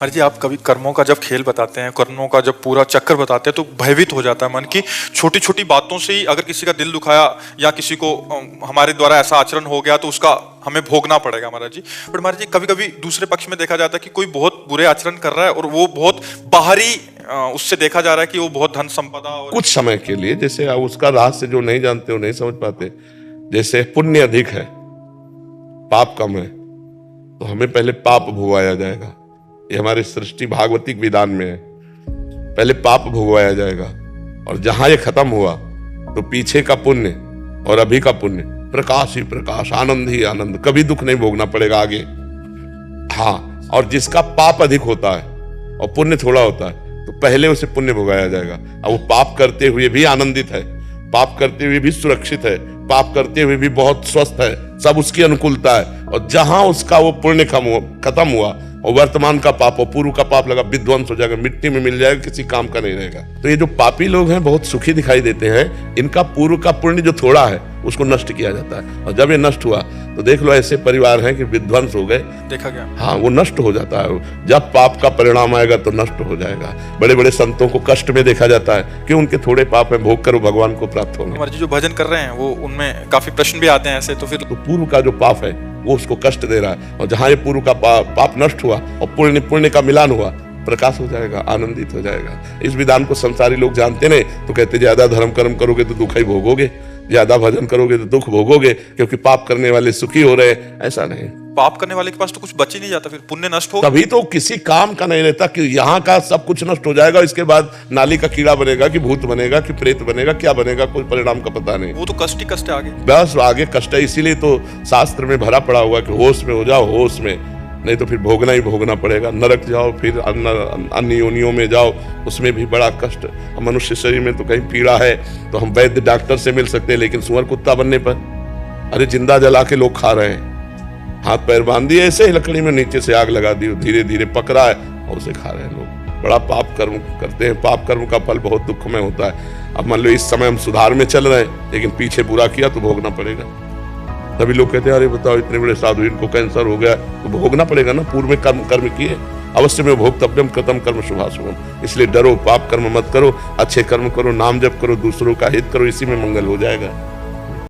अरे जी, आप कभी कर्मों का जब खेल बताते हैं, कर्मों का जब पूरा चक्कर बताते हैं तो भयभीत हो जाता है मन की छोटी छोटी बातों से ही। अगर किसी का दिल दुखाया या किसी को हमारे द्वारा ऐसा आचरण हो गया तो उसका हमें भोगना पड़ेगा महाराज जी। पर महाराज जी, कभी कभी दूसरे पक्ष में देखा जाता है कि कोई बहुत बुरे आचरण कर रहा है और वो बहुत बाहरी उससे देखा जा रहा है कि वो बहुत धन संपदा और कुछ समय के लिए, जैसे उसका रहस्य जो नहीं जानते वो नहीं समझ पाते। जैसे पुण्य अधिक है, पाप कम है, तो हमें पहले पाप भोगाया जाएगा। ये हमारे सृष्टि भागवतिक विधान में है। पहले पाप भोगवाया जाएगा और जहां ये खत्म हुआ तो पीछे का पुण्य और अभी का पुण्य, प्रकाश ही प्रकाश, आनंद ही आनंद, कभी दुख नहीं भोगना पड़ेगा आगे। हाँ, और जिसका पाप अधिक होता है और पुण्य थोड़ा होता है तो पहले उसे पुण्य भोगाया जाएगा। अब वो पाप करते हुए भी आनंदित है, पाप करते हुए भी सुरक्षित है, पाप करते हुए भी बहुत स्वस्थ है, सब उसकी अनुकूलता है। और जहां उसका वो पुण्य खत्म हुआ और वर्तमान का पाप और पूर्व का पाप लगा, विध्वंस हो जाएगा, मिट्टी में मिल जाएगा, किसी काम का नहीं रहेगा। तो ये जो पापी लोग हैं बहुत सुखी दिखाई देते हैं। इनका पूर्व का पुण्य जो थोड़ा है उसको नष्ट किया जाता है, और जब ये नष्ट हुआ तो देख लो ऐसे परिवार हैं कि विध्वंस हो गए, देखा गया। हाँ, वो नष्ट हो जाता है। जब पाप का परिणाम आएगा तो नष्ट हो जाएगा। बड़े बड़े संतों को कष्ट में देखा जाता है कि उनके थोड़े पाप में भोग कर वो भगवान को प्राप्त होंगे। महाराज जी, जो भजन कर रहे हैं वो उनमें काफी प्रश्न भी आते हैं ऐसे, तो फिर तो पूर्व का जो पाप है वो उसको कष्ट दे रहा है, और जहां ये पूर्व का पाप नष्ट हुआ और पुण्य का मिलान हुआ, प्रकाश हो जाएगा, आनंदित हो जाएगा। इस विधान को संसारी लोग जानते नहीं तो कहते ज्यादा धर्म कर्म करोगे तो दुख ही भोगोगे, ज्यादा भजन करोगे तो दुख भोगोगे, क्योंकि पाप करने वाले सुखी हो रहे हैं। ऐसा नहीं, पाप करने वाले के पास तो कुछ बच ही नहीं जाता, फिर पुण्य नष्ट हो तभी तो किसी काम का नहीं रहता कि यहाँ का सब कुछ नष्ट हो जाएगा, इसके बाद नाली का कीड़ा बनेगा कि भूत बनेगा कि प्रेत बनेगा, क्या बनेगा, कोई परिणाम का पता नहीं। वो तो कष्ट ही कष्ट है आगे। बस आगे कष्ट है, इसीलिए तो शास्त्र में भरा पड़ा हुआ कि होश में हो जाओ, होश में, नहीं तो फिर भोगना ही भोगना पड़ेगा। नरक जाओ, फिर अन्य योनियों में जाओ, उसमें भी बड़ा कष्ट। मनुष्य शरीर में तो कहीं पीड़ा है तो हम वैद्य डॉक्टर से मिल सकते हैं, लेकिन सुअर कुत्ता बनने पर अरे जिंदा जला के लोग खा रहे हैं, हाथ पैर बांध दिए ऐसे ही लकड़ी में, नीचे से आग लगा दी, धीरे धीरे पक रहा है और उसे खा रहे हैं लोग। बड़ा पाप कर्म करते हैं, पाप कर्म का फल बहुत दुखमय होता है। अब मान लो इस समय हम सुधार में चल रहे हैं, लेकिन पीछे बुरा किया तो भोगना पड़ेगा। तभी लोग कहते हैं अरे बताओ इतने बड़े साधु, इनको कैंसर हो गया, तो भोगना पड़ेगा ना। पूर्व में कर्म किए, अवश्य में भोक्तव्यम कृतं कर्म शुभाशुभम। इसलिए डरो, पाप कर्म मत करो, अच्छे कर्म करो, नाम जप करो, दूसरों का हित करो, इसी में मंगल हो जाएगा।